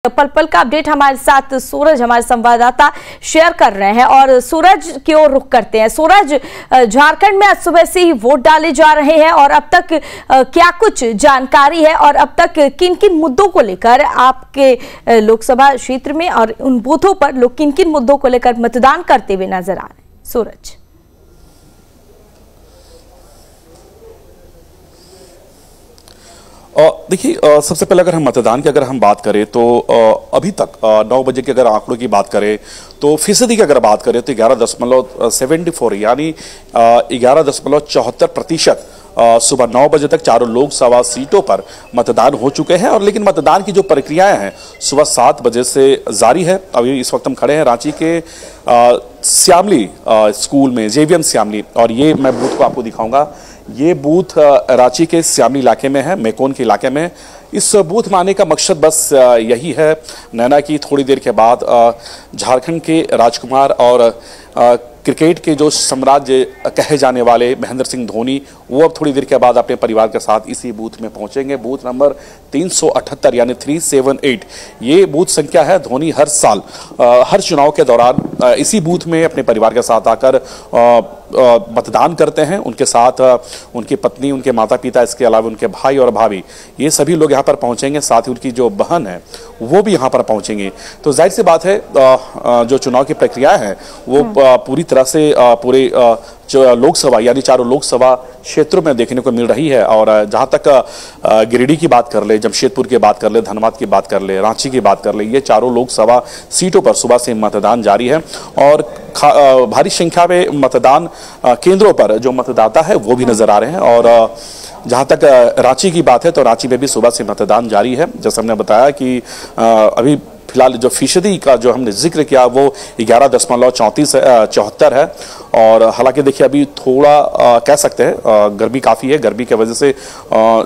पल पल का अपडेट हमारे साथ सूरज हमारे संवाददाता शेयर कर रहे हैं और सूरज की ओर रुख करते हैं। सूरज, झारखंड में आज सुबह से ही वोट डाले जा रहे हैं और अब तक क्या कुछ जानकारी है और अब तक किन किन मुद्दों को लेकर आपके लोकसभा क्षेत्र में और उन बूथों पर लोग किन किन मुद्दों को लेकर मतदान करते हुए नजर आ रहे हैं? सूरज, देखिए, सबसे पहले अगर हम मतदान की अगर हम बात करें तो अभी तक 9 बजे के अगर आंकड़ों की बात करें तो फीसदी की अगर बात करें तो 11.74 यानी 11.74% सुबह 9 बजे तक चारों लोकसभा सीटों पर मतदान हो चुके हैं। और लेकिन मतदान की जो प्रक्रियाएं हैं सुबह 7 बजे से जारी है। अभी इस वक्त हम खड़े हैं रांची के श्यामली स्कूल में, जेवीएम श्यामली, और ये मैं बूथ को आपको दिखाऊंगा। ये बूथ रांची के श्यामली इलाके में है, मेकोन के इलाके में। इस बूथ में आने का मकसद बस यही है नैना की थोड़ी देर के बाद झारखंड के राजकुमार और क्रिकेट के जो साम्राज्य कहे जाने वाले महेंद्र सिंह धोनी, वो अब थोड़ी देर के बाद अपने परिवार के साथ इसी बूथ में पहुंचेंगे। बूथ नंबर 378 यानी 378 ये बूथ संख्या है। धोनी हर साल हर चुनाव के दौरान इसी बूथ में अपने परिवार के साथ आकर मतदान करते हैं। उनके साथ उनकी पत्नी, उनके माता पिता, इसके अलावा उनके भाई और भाभी, ये सभी लोग यहाँ पर पहुंचेंगे। साथ ही उनकी जो बहन है वो भी यहाँ पर पहुंचेंगे। तो जाहिर सी बात है जो चुनाव की प्रक्रिया है वो पूरी तरह से पूरे जो लोकसभा यानी चारों लोकसभा क्षेत्रों में देखने को मिल रही है। और जहां तक गिरिडीह की बात कर ले, जमशेदपुर की बात कर ले, धनबाद की बात कर ले, रांची की बात कर ले, ये चारों लोकसभा सीटों पर सुबह से मतदान जारी है। और भारी संख्या में मतदान केंद्रों पर जो मतदाता है वो भी नजर आ रहे हैं। और जहां तक रांची की बात है तो रांची में भी सुबह से मतदान जारी है। जैसे हमने बताया कि अभी फिलहाल जो फीसदी का जो हमने जिक्र किया वो 11.74 है। और हालांकि देखिए अभी थोड़ा कह सकते हैं गर्मी काफ़ी है। गर्मी की वजह से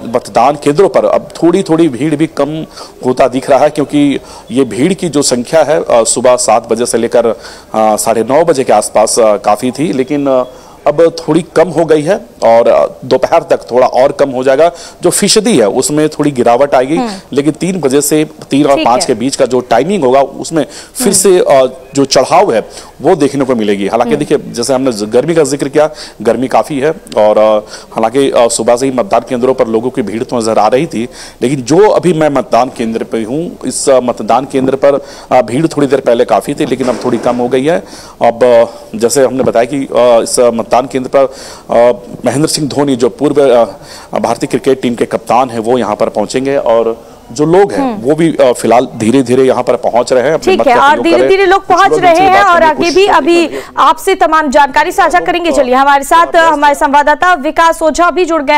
मतदान केंद्रों पर अब थोड़ी थोड़ी भीड़ भी कम होता दिख रहा है, क्योंकि ये भीड़ की जो संख्या है सुबह 7 बजे से लेकर 9:30 बजे के आसपास काफ़ी थी, लेकिन अब थोड़ी कम हो गई है और दोपहर तक थोड़ा और कम हो जाएगा। जो फीसदी है उसमें थोड़ी गिरावट आएगी, लेकिन 3 बजे से 3 और 5 के बीच का जो टाइमिंग होगा उसमें फिर से जो चढ़ाव है वो देखने को मिलेगी। हालांकि देखिए जैसे हमने गर्मी का जिक्र किया, गर्मी काफ़ी है और हालांकि सुबह से ही मतदान केंद्रों पर लोगों की भीड़ तो नजर आ रही थी, लेकिन जो अभी मैं मतदान केंद्र पर हूँ, इस मतदान केंद्र पर भीड़ थोड़ी देर पहले काफ़ी थी लेकिन अब थोड़ी कम हो गई है। अब जैसे हमने बताया कि इस मतदान केंद्र पर महेंद्र सिंह धोनी जो पूर्व भारतीय क्रिकेट टीम के कप्तान हैं वो यहाँ पर पहुंचेंगे और जो लोग हैं वो भी फिलहाल धीरे धीरे यहाँ पर पहुंच रहे हैं। ठीक है, और धीरे धीरे लोग पहुंच रहे हैं और आगे भी अभी आपसे तमाम जानकारी साझा करेंगे। चलिए हमारे साथ हमारे संवाददाता विकास ओझा भी जुड़ गए।